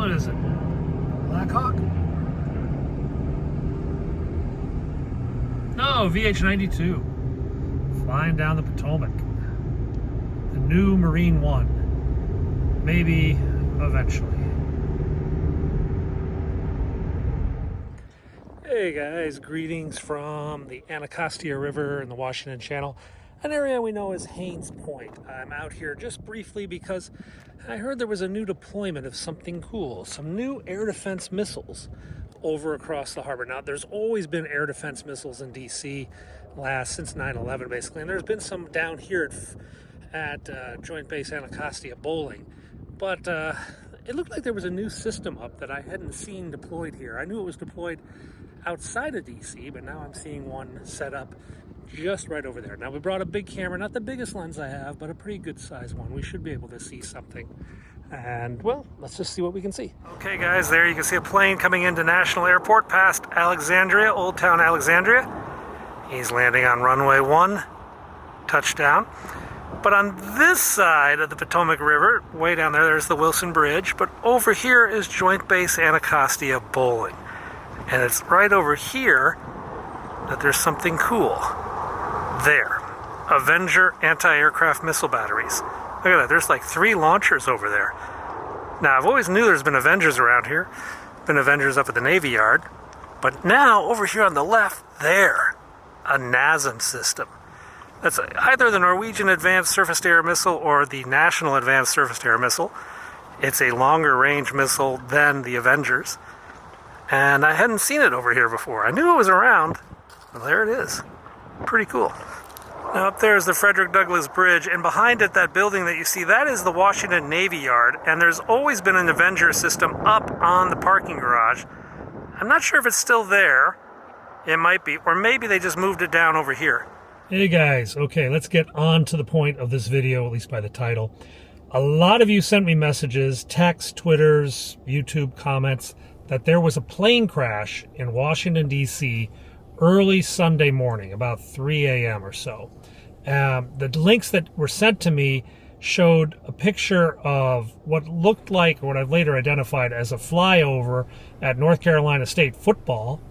What is it? Black Hawk? No, VH-92. Flying down the Potomac. The new Marine One. Maybe eventually. Hey guys, greetings from the Anacostia River in the Washington Channel, an area we know as Haines Point. I'm out here just briefly because I heard there was a new deployment of something cool, some new air defense missiles over across the harbor. Now, there's always been air defense missiles in DC since 9/11 basically, and there's been some down here at Joint Base Anacostia Bowling, but it looked like there was a new system up that I hadn't seen deployed here. I knew it was deployed outside of DC, but now I'm seeing one set up just right over there. Now, we brought a big camera, not the biggest lens I have, but a pretty good size one. We should be able to see something. And, well, let's just see what we can see. Okay, guys, there you can see a plane coming into National Airport past Alexandria, Old Town Alexandria. He's landing on runway 1, touchdown. But on this side of the Potomac River, way down there, there's the Wilson Bridge. But over here is Joint Base Anacostia Bowling. And it's right over here that there's something cool. There. Avenger anti-aircraft missile batteries. Look at that. There's like 3 launchers over there. Now, I've always knew there's been Avengers around here. Been Avengers up at the Navy Yard. But now, over here on the left, there. A NASAM system. That's either the Norwegian Advanced Surface-to-Air Missile or the National Advanced Surface-to-Air Missile. It's a longer range missile than the Avengers. And I hadn't seen it over here before. I knew it was around. Well, there it is. Pretty cool. Now up there is the Frederick Douglass Bridge, and behind it, that building that you see, that is the Washington Navy Yard, and there's always been an Avenger system up on the parking garage. I'm not sure if it's still there. It might be, or maybe they just moved it down over here. Hey guys, okay, let's get on to the point of this video, at least by the title. A lot of you sent me messages, texts, Twitters, YouTube comments, that there was a plane crash in Washington, D.C. early Sunday morning, about 3 a.m. or so. The links that were sent to me showed a picture of what looked like, or what I've later identified as a flyover at North Carolina State football,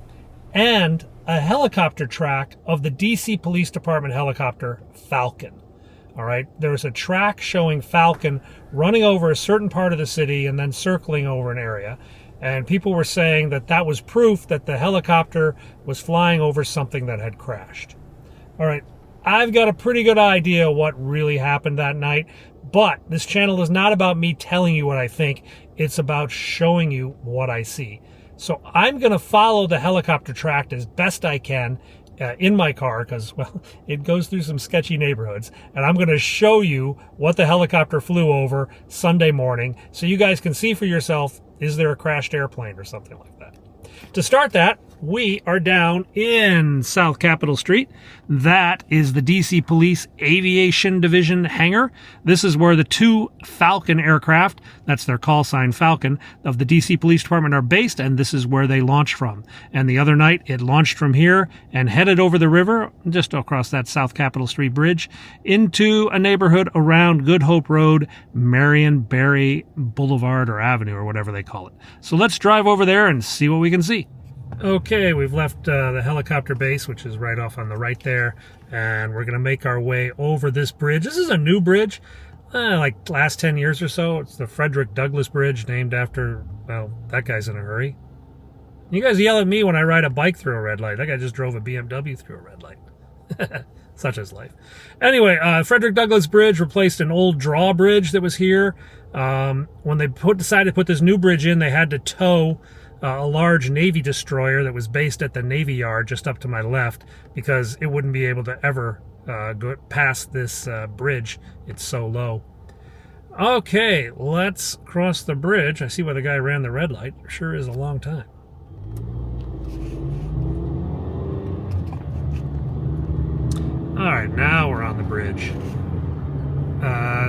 and a helicopter track of the D.C. Police Department helicopter Falcon. All right, there's a track showing Falcon running over a certain part of the city and then circling over an area. And people were saying that that was proof that the helicopter was flying over something that had crashed. All right, I've got a pretty good idea what really happened that night, but this channel is not about me telling you what I think. It's about showing you what I see. So I'm going to follow the helicopter track as best I can in my car because, well, it goes through some sketchy neighborhoods. And I'm going to show you what the helicopter flew over Sunday morning so you guys can see for yourself, is there a crashed airplane or something like that? To start that, we are down in South Capitol Street. That is the DC Police Aviation Division hangar. This is where the 2 Falcon aircraft, that's their call sign Falcon, of the DC Police Department are based, and this is where they launch from. And the other night, it launched from here and headed over the river, just across that South Capitol Street bridge, into a neighborhood around Good Hope Road, Marion Barry Boulevard or Avenue or whatever they call it. So let's drive over there and see what we can see. Okay, we've left the helicopter base, which is right off on the right there, and we're going to make our way over this bridge. This is a new bridge, like last 10 years or so. It's the Frederick Douglass Bridge, named after, well, that guy's in a hurry. You guys yell at me when I ride a bike through a red light. That guy just drove a BMW through a red light. Such is life. Anyway, Frederick Douglass Bridge replaced an old drawbridge that was here. When they decided to put this new bridge in, they had to tow a large Navy destroyer that was based at the Navy Yard just up to my left because it wouldn't be able to ever go past this bridge. It's so low. Okay, let's cross the bridge. I see why the guy ran the red light. It sure is a long time. All right, now we're on the bridge.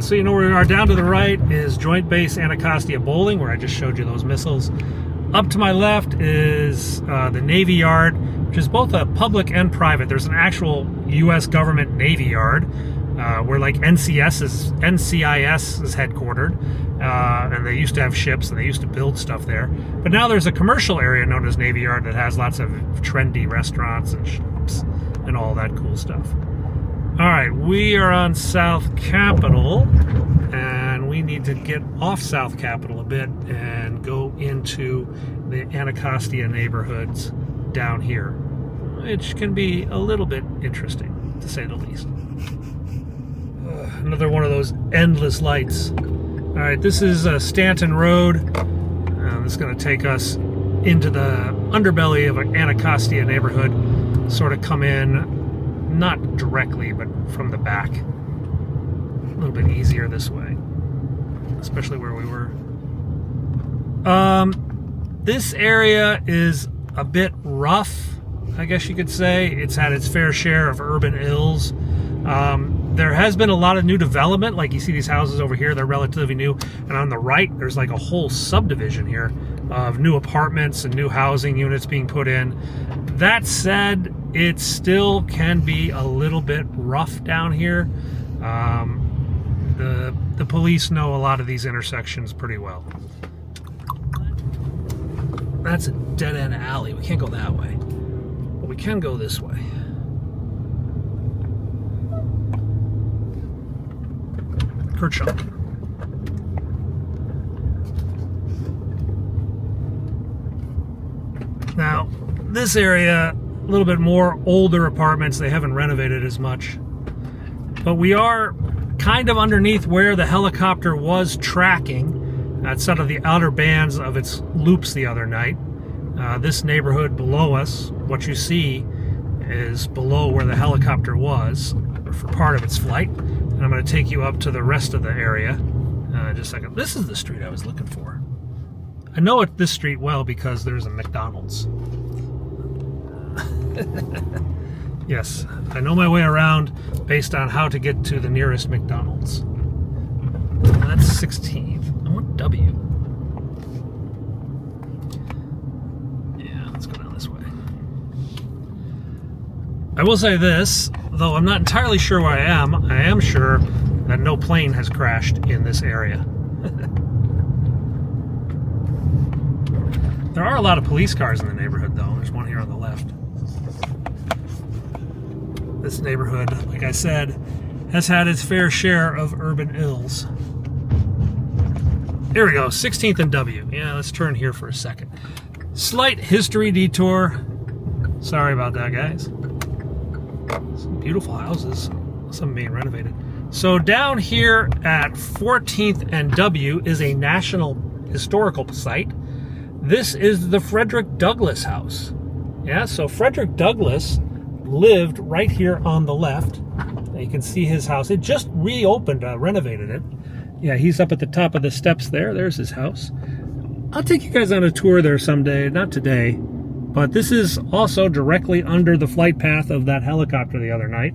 So you know where we are. Down to the right is Joint Base Anacostia Bowling, where I just showed you those missiles. Up to my left is the Navy Yard, which is both a public and private. There's an actual U.S. government Navy Yard, where like NCIS is headquartered, and they used to have ships and they used to build stuff there. But now there's a commercial area known as Navy Yard that has lots of trendy restaurants and shops and all that cool stuff. All right, we are on South Capitol, and we need to get off South Capitol a bit and go into the Anacostia neighborhoods down here, which can be a little bit interesting, to say the least. Another one of those endless lights. All right, this is Stanton Road. This is going to take us into the underbelly of an Anacostia neighborhood, sort of come in, not directly, but from the back. A little bit easier this way, especially where we were. This area is a bit rough, I guess you could say. It's had its fair share of urban ills. There has been a lot of new development. Like you see these houses over here, they're relatively new. And on the right, there's like a whole subdivision here of new apartments and new housing units being put in. That said, it still can be a little bit rough down here. The police know a lot of these intersections pretty well. That's a dead-end alley. We can't go that way, but we can go this way. Kershaw. Now, this area, a little bit more older apartments. They haven't renovated as much. But we are kind of underneath where the helicopter was tracking outside of the outer bands of its loops the other night. This neighborhood below us, what you see is below where the helicopter was for part of its flight. And I'm going to take you up to the rest of the area. Just a second. This is the street I was looking for. I know this street well because there's a McDonald's. Yes, I know my way around based on how to get to the nearest McDonald's. That's 16th. I want W. Yeah, let's go down this way. I will say this, though I'm not entirely sure where I am sure that no plane has crashed in this area. There are a lot of police cars in the neighborhood, though. There's one here on the left. This neighborhood, like I said, has had its fair share of urban ills. Here we go, 16th and W. Yeah, let's turn here for a second. Slight history detour. Sorry about that, guys. Some beautiful houses, some being renovated. So down here at 14th and W is a national historical site. This is the Frederick Douglass house. Yeah, so Frederick Douglass lived right here on the left. You can see his house. It just reopened, renovated it. Yeah, he's up at the top of the steps there. There's his house. I'll take you guys on a tour there someday. Not today, but this is also directly under the flight path of that helicopter the other night.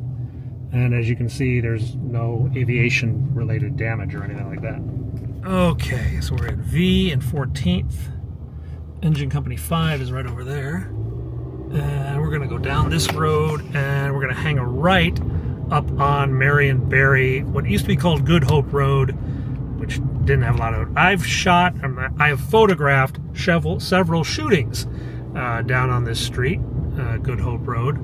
And as you can see, there's no aviation related damage or anything like that. Okay, so we're at V and 14th. Engine Company 5 is right over there. And we're going to go down this road, and we're going to hang a right up on Marion Barry, what used to be called Good Hope Road, which didn't have a lot of... I have photographed several shootings down on this street, Good Hope Road,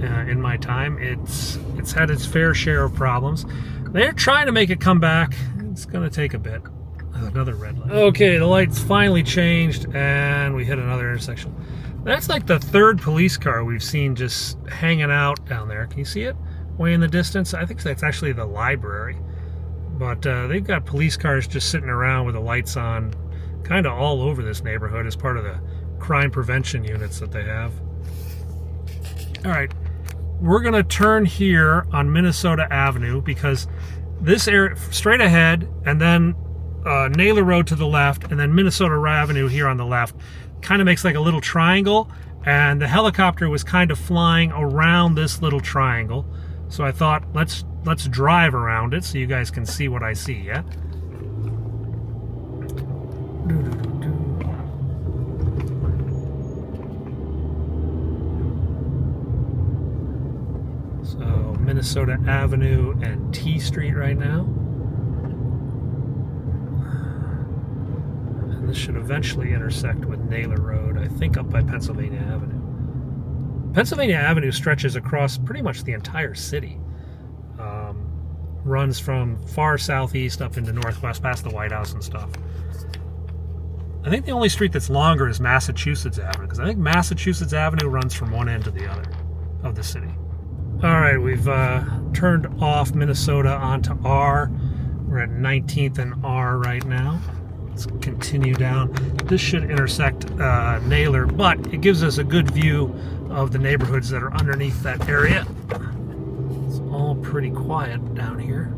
in my time. It's had its fair share of problems. They're trying to make it come back. It's going to take a bit. Another red light. Okay, the lights finally changed, and we hit another intersection. That's like the third police car we've seen just hanging out down there. Can you see it? Way in the distance? I think that's actually the library. But they've got police cars just sitting around with the lights on kind of all over this neighborhood as part of the crime prevention units that they have. All right, we're going to turn here on Minnesota Avenue because this area, straight ahead, and then Naylor Road to the left, and then Minnesota Avenue here on the left, kind of makes like a little triangle, and the helicopter was kind of flying around this little triangle. So I thought, let's drive around it so you guys can see what I see, yeah? So Minnesota Avenue and T Street right now. And this should eventually intersect with Naylor Road, I think up by Pennsylvania Avenue. Pennsylvania Avenue stretches across pretty much the entire city. Runs from far southeast up into northwest past the White House and stuff. I think the only street that's longer is Massachusetts Avenue, because I think Massachusetts Avenue runs from one end to the other of the city. All right, we've turned off Minnesota onto R. We're at 19th and R right now. Let's continue down. This should intersect Naylor, but it gives us a good view of the neighborhoods that are underneath that area. It's all pretty quiet down here,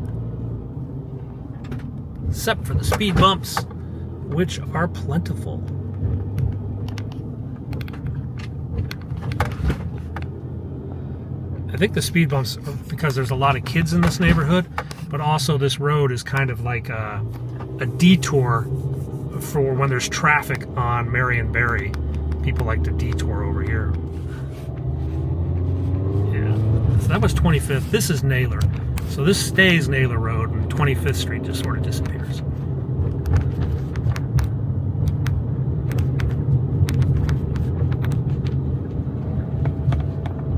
except for the speed bumps, which are plentiful. I think the speed bumps are because there's a lot of kids in this neighborhood, but also this road is kind of like a detour for when there's traffic on Marion Barry. People like to detour over here. Yeah, so that was 25th. This is Naylor. So this stays Naylor Road, and 25th Street just sort of disappears.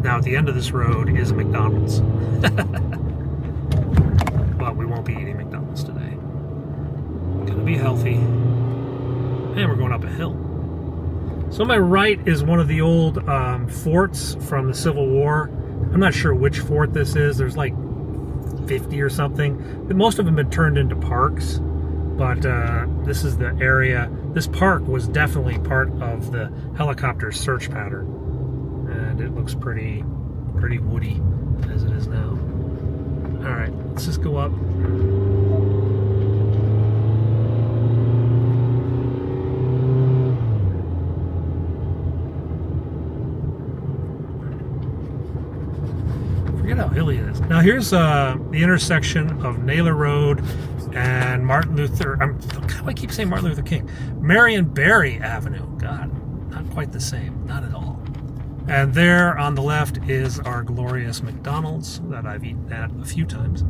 Now at the end of this road is a McDonald's. But we won't be eating McDonald's today. Gonna be healthy. And we're going up a hill. So on my right is one of the old forts from the Civil War. I'm not sure which fort this is. There's like 50 or something. But most of them have been turned into parks. But this is the area. This park was definitely part of the helicopter search pattern. And it looks pretty woody as it is now. All right, let's just go up. Forget how hilly it is. Now here's the intersection of Naylor Road and Martin Luther. I keep saying Martin Luther King. Marion Barry Avenue. God, not quite the same. Not at all. And there on the left is our glorious McDonald's that I've eaten at a few times.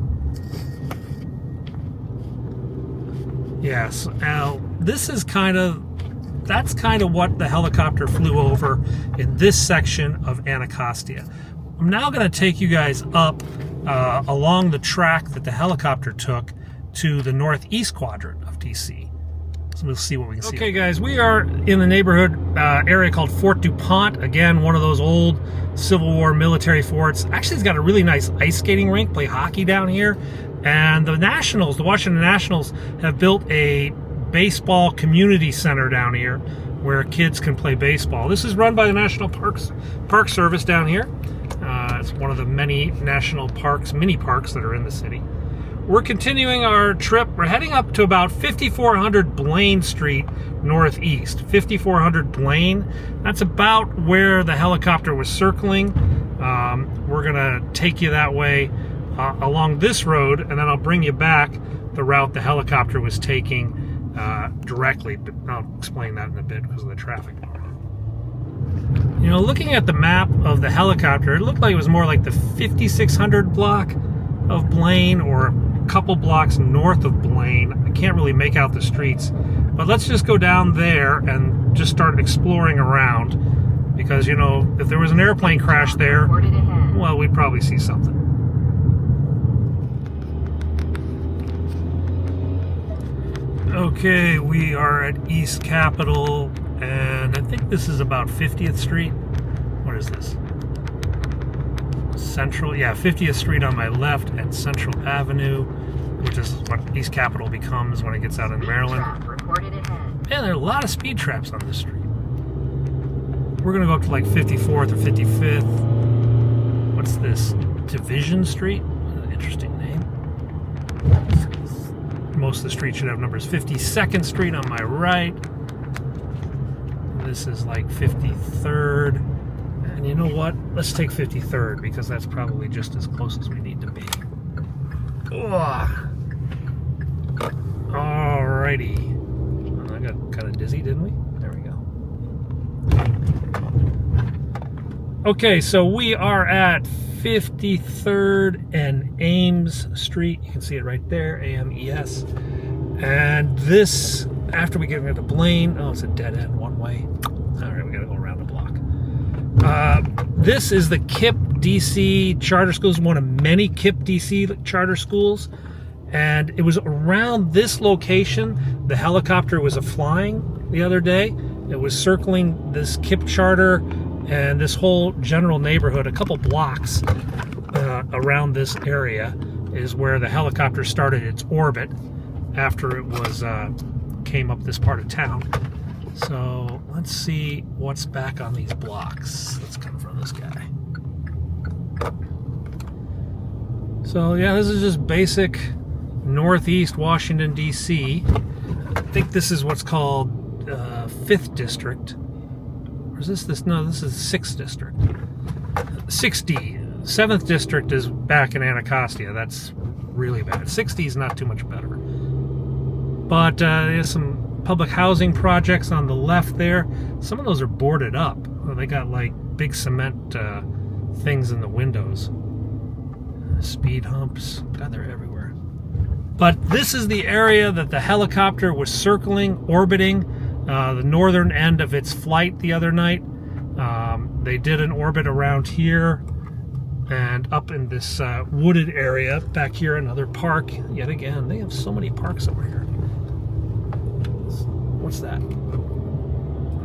Yes, now this is that's kind of what the helicopter flew over in this section of Anacostia. I'm now going to take you guys up along the track that the helicopter took to the northeast quadrant of DC. So we'll see what we can see. Okay, guys, we are in the neighborhood area called Fort DuPont. Again, one of those old Civil War military forts. Actually, it's got a really nice ice skating rink, play hockey down here. And the Nationals, the Washington Nationals, have built a baseball community center down here where kids can play baseball. This is run by the National Park Service down here. It's one of the many national parks, mini parks that are in the city. We're continuing our trip. We're heading up to about 5400 Blaine Street northeast. 5400 Blaine. That's about where the helicopter was circling. We're gonna take you that way along this road, and then I'll bring you back the route the helicopter was taking directly. But I'll explain that in a bit because of the traffic. You know, looking at the map of the helicopter, it looked like it was more like the 5600 block of Blaine, or a couple blocks north of Blaine. I can't really make out the streets, but let's just go down there and just start exploring around, because, you know, if there was an airplane crash there, well, we'd probably see something. Okay, we are at East Capitol, and I think this is about 50th Street. What is this? Central, yeah, 50th Street on my left at Central Avenue, which is what East Capitol becomes when it gets out in Maryland. And there are a lot of speed traps on this street. We're gonna go up to like 54th or 55th. What's this? Division Street? Interesting name. Most of the streets should have numbers. 52nd Street on my right. This is like 53rd. And you know what? Let's take 53rd, because that's probably just as close as we need to be. Ugh. Alrighty. I got kind of dizzy, didn't we? There we go. Okay, so we are at 53rd and Ames Street. You can see it right there, AMES. And this, after we get into Blaine, oh, it's a dead end one way. All right, we gotta go around the block. This is the KIPP DC charter schools, one of many KIPP DC charter schools. And it was around this location the helicopter was flying the other day. It was circling this KIPP charter and this whole general neighborhood, a couple blocks around this area is where the helicopter started its orbit after it was came up this part of town. So let's see what's back on these blocks. Let's confront this guy. So yeah, this is just basic Northeast Washington, D.C. I think this is what's called 5th District. Or is this? No, this is 6th District. 6D. 7th District is back in Anacostia. That's really bad. 6D is not too much better. But there's some public housing projects on the left there. Some of those are boarded up. They got like big cement things in the windows. Speed humps. God, they're everywhere. But this is the area that the helicopter was circling, orbiting, the northern end of its flight the other night. They did an orbit around here and up in this wooded area back here, another park. Yet again, they have so many parks over here. What's that?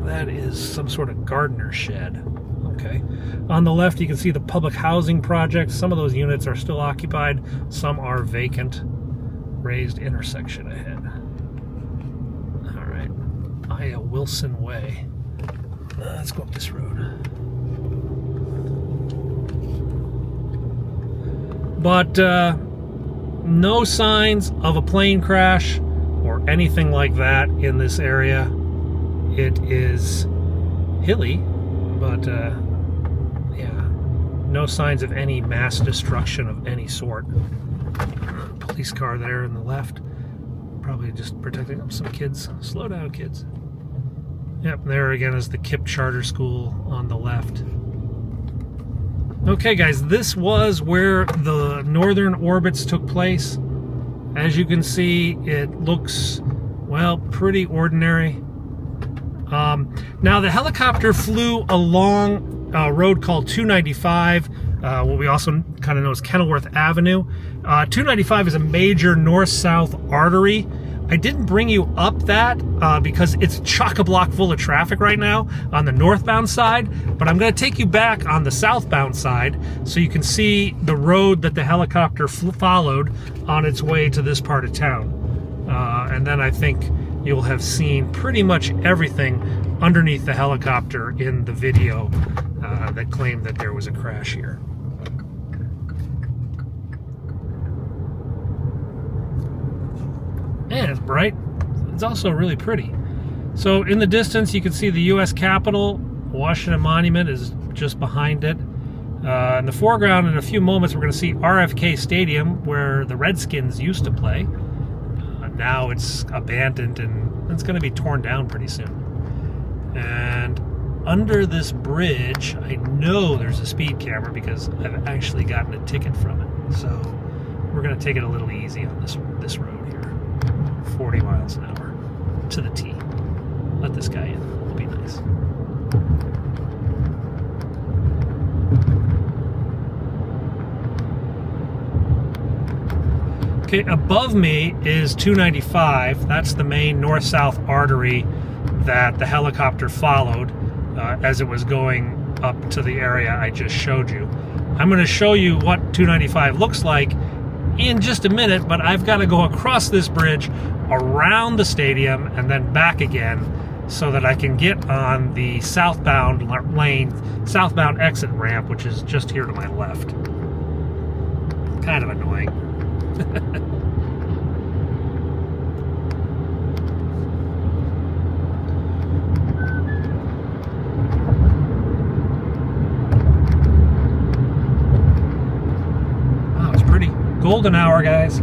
That is some sort of gardener shed. Okay. On the left, you can see the public housing projects. Some of those units are still occupied. Some are vacant. Raised intersection ahead. All right. Aya Wilson Way. Let's go up this road. But no signs of a plane crash or anything like that in this area. It is hilly, but yeah, no signs of any mass destruction of any sort. Police car there on the left, probably just protecting some kids. Slow down, kids. Yep, there again is the KIPP Charter School on the left. Okay guys, this was where the northern orbits took place. As you can see, it looks, well, pretty ordinary. Now the helicopter flew along a road called 295, what we also kind of know as Kenilworth Avenue. 295 is a major north-south artery. I didn't bring you up that because it's chock-a-block full of traffic right now on the northbound side, but I'm going to take you back on the southbound side so you can see the road that the helicopter followed on its way to this part of town. And then I think you'll have seen pretty much everything underneath the helicopter in the video that claimed that there was a crash here. And it's bright. It's also really pretty. So in the distance, you can see the U.S. Capitol. Washington Monument is just behind it. In the foreground, in a few moments, we're going to see RFK Stadium, where the Redskins used to play. Now it's abandoned, and it's going to be torn down pretty soon. And under this bridge, I know there's a speed camera because I've actually gotten a ticket from it. So we're going to take it a little easy on this road here. 40 miles an hour to the T. Let this guy in. It'll be nice. Okay, above me is 295. That's the main north-south artery that the helicopter followed as it was going up to the area I just showed you. I'm going to show you what 295 looks like in just a minute, but I've got to go across this bridge, around the stadium, and then back again so that I can get on the southbound lane, southbound exit ramp, which is just here to my left. Kind of annoying. Wow, it's pretty. Golden hour, guys.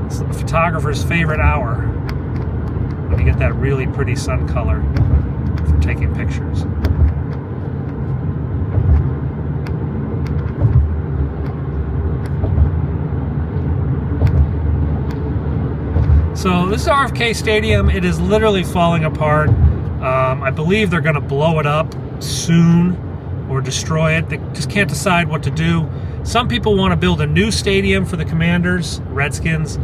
It's the photographer's favorite hour when you get that really pretty sun color for taking pictures. So this is RFK Stadium. It is literally falling apart. I believe they're going to blow it up soon or destroy it. They just can't decide what to do. Some people want to build a new stadium for the Commanders, Redskins,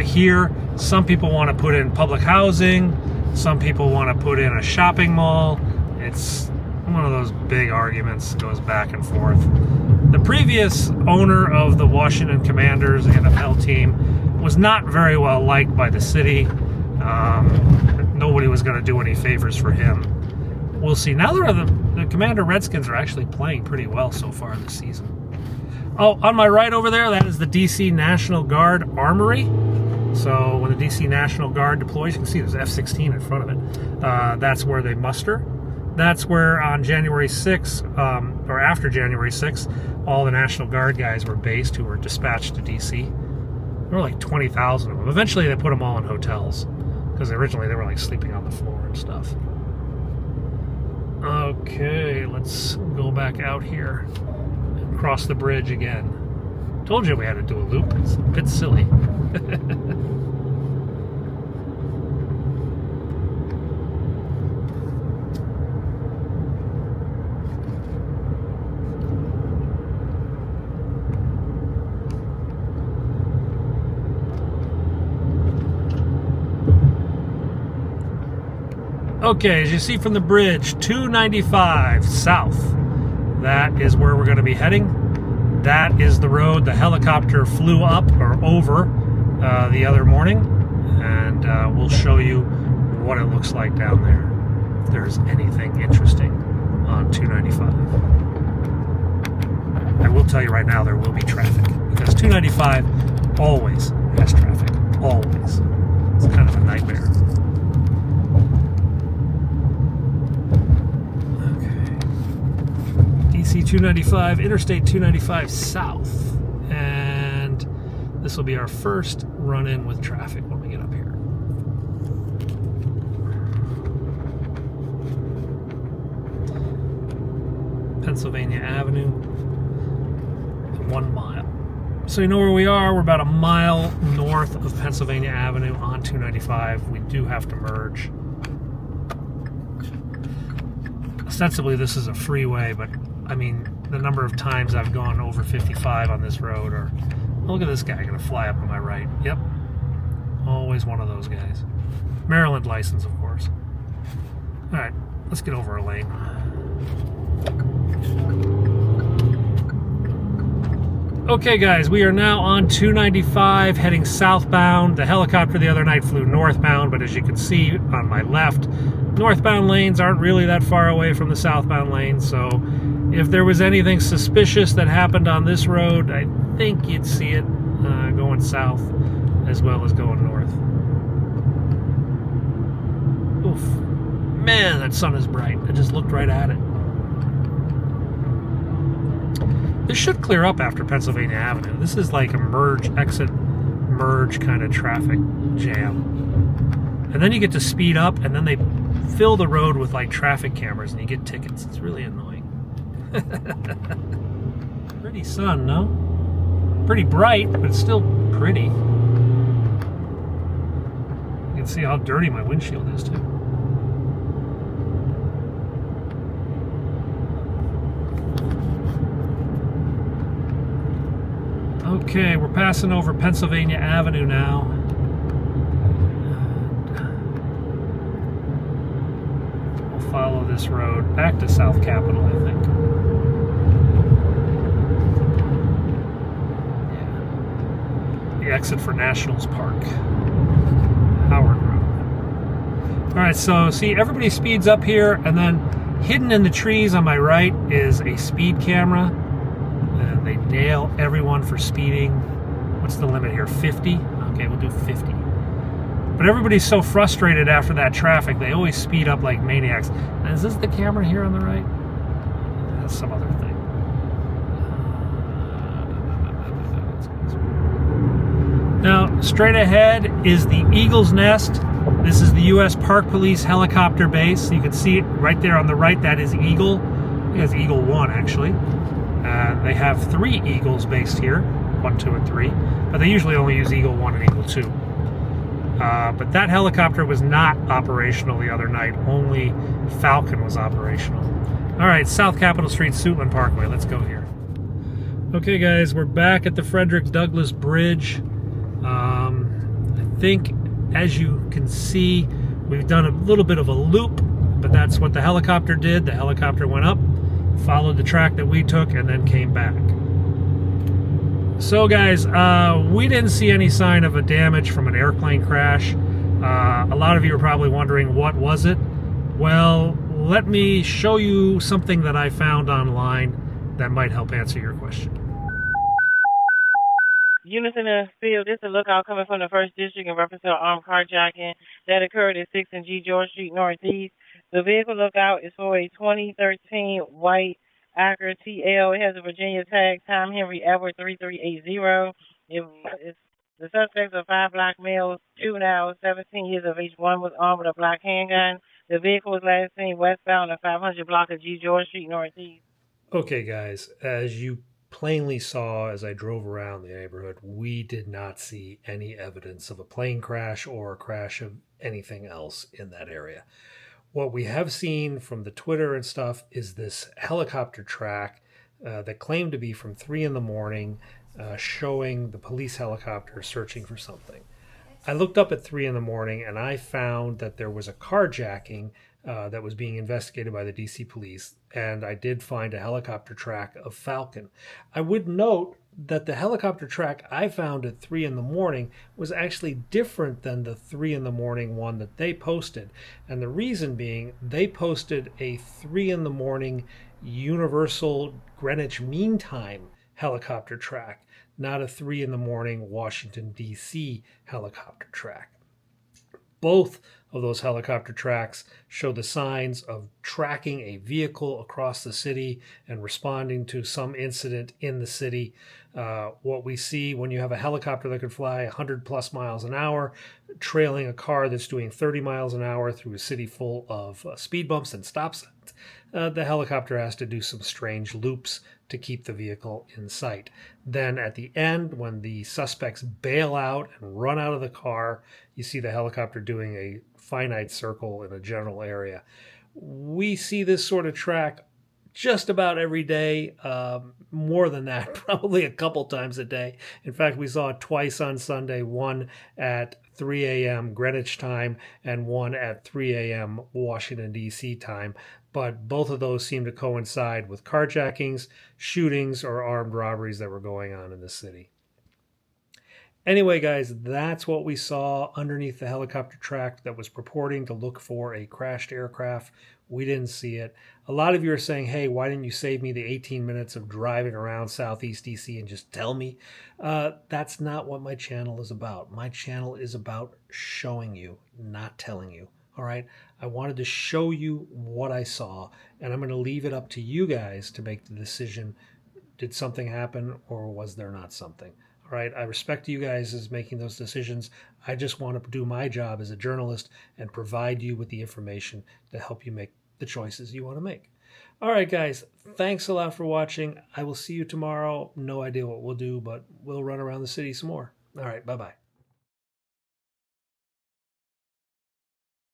here. Some people want to put in public housing. Some people want to put in a shopping mall. It's one of those big arguments, goes back and forth. The previous owner of the Washington Commanders, the NFL team, was not very well liked by the city. Nobody was going to do any favors for him. We'll see. Now the Commander Redskins are actually playing pretty well so far this season. Oh, on my right over there, that is the DC National Guard Armory. So when the DC National Guard deploys, you can see there's F-16 in front of it. That's where they muster. That's where on January 6th, or after January 6th, all the National Guard guys were based who were dispatched to DC. There were like 20,000 of them. Eventually they put them all in hotels because originally they were like sleeping on the floor and stuff. Okay, let's go back out here and cross the bridge again. Told you we had to do a loop. It's a bit silly. Okay, as you see from the bridge, 295 south. That is where we're going to be heading. That is the road the helicopter flew up or over the other morning, and we'll show you what it looks like down there, if there's anything interesting on 295. I will tell you right now, there will be traffic, because 295 always has traffic, always. It's kind of a nightmare. DC 295, Interstate 295 south, and this will be our first run-in with traffic when we get up here. Pennsylvania Avenue, 1 mile. So you know where we are. We're about a mile north of Pennsylvania Avenue on 295. We do have to merge. Ostensibly this is a freeway, but I mean, the number of times I've gone over 55 on this road, or look at this guy gonna fly up on my right. Yep, always one of those guys. Maryland license, of course. All right, let's get over a lane. Okay guys, we are now on 295 heading southbound. The helicopter the other night flew northbound, but as you can see on my left, northbound lanes aren't really that far away from the southbound lanes, so if there was anything suspicious that happened on this road, I think you'd see it going south as well as going north. Oof. Man, that sun is bright. I just looked right at it. This should clear up after Pennsylvania Avenue. This is like a merge, exit, merge kind of traffic jam. And then you get to speed up, and then they fill the road with like traffic cameras, and you get tickets. It's really annoying. Pretty sun, no? Pretty bright, but it's still pretty. You can see how dirty my windshield is too. Okay, we're passing over Pennsylvania Avenue now. And we'll follow this road back to South Capitol, I think. The exit for Nationals Park, Howard Road. All right, so see, everybody speeds up here, and then hidden in the trees on my right is a speed camera, and they nail everyone for speeding. What's the limit here? 50? Okay, we'll do 50. But everybody's so frustrated after that traffic, they always speed up like maniacs. And is this the camera here on the right? That's some other thing. Now, straight ahead is the Eagle's Nest. This is the U.S. Park Police helicopter base. You can see it right there on the right. That is Eagle. I think it's Eagle 1, actually. They have 3 Eagles based here, 1, 2, and 3. But they usually only use Eagle 1 and Eagle 2. But that helicopter was not operational the other night. Only Falcon was operational. All right, South Capitol Street, Suitland Parkway. Let's go here. Okay, guys, we're back at the Frederick Douglass Bridge. I think, as you can see, we've done a little bit of a loop, but that's what the helicopter did. The helicopter went up, followed the track that we took, and then came back. So, guys, we didn't see any sign of a damage from an airplane crash. A lot of you are probably wondering, what was it? Well, let me show you something that I found online that might help answer your question. Units in the field, this is a lookout coming from the 1st District in reference to an armed carjacking that occurred at 6th and G. George Street Northeast. The vehicle lookout is for a 2013 white Acura TL. It has a Virginia tag, Tom Henry Edward 3380. The suspects are 5 black males, 2 now 17 years of age. 1 was armed with a black handgun. The vehicle was last seen westbound at 500 block of G. George Street Northeast. Okay, guys, as you plainly saw as I drove around the neighborhood, we did not see any evidence of a plane crash or a crash of anything else in that area. What we have seen from the Twitter and stuff is this helicopter track that claimed to be from 3 in the morning, showing the police helicopter searching for something. I looked up at 3 in the morning and I found that there was a carjacking that was being investigated by the DC police, and I did find a helicopter track of Falcon. I would note that the helicopter track I found at 3 in the morning was actually different than the 3 in the morning one that they posted. And the reason being, they posted a 3 in the morning Universal Greenwich Mean Time helicopter track, not a 3 in the morning Washington, D.C. helicopter track. Both of those helicopter tracks show the signs of tracking a vehicle across the city and responding to some incident in the city. What we see when you have a helicopter that could fly 100 plus miles an hour, trailing a car that's doing 30 miles an hour through a city full of speed bumps and stop signs, the helicopter has to do some strange loops to keep the vehicle in sight. Then at the end, when the suspects bail out and run out of the car, you see the helicopter doing a finite circle in a general area. We see this sort of track just about every day, more than that, probably a couple times a day. In fact, we saw it twice on Sunday, one at 3 a.m. Greenwich time and one at 3 a.m. Washington, D.C. time. But both of those seem to coincide with carjackings, shootings, or armed robberies that were going on in the city. Anyway, guys, that's what we saw underneath the helicopter track that was purporting to look for a crashed aircraft. We didn't see it. A lot of you are saying, hey, why didn't you save me the 18 minutes of driving around Southeast DC and just tell me? That's not what my channel is about. My channel is about showing you, not telling you. All right? I wanted to show you what I saw, and I'm going to leave it up to you guys to make the decision. Did something happen or was there not something? All right, I respect you guys as making those decisions. I just want to do my job as a journalist and provide you with the information to help you make the choices you want to make. All right, guys, thanks a lot for watching. I will see you tomorrow. No idea what we'll do, but we'll run around the city some more. All right, bye-bye.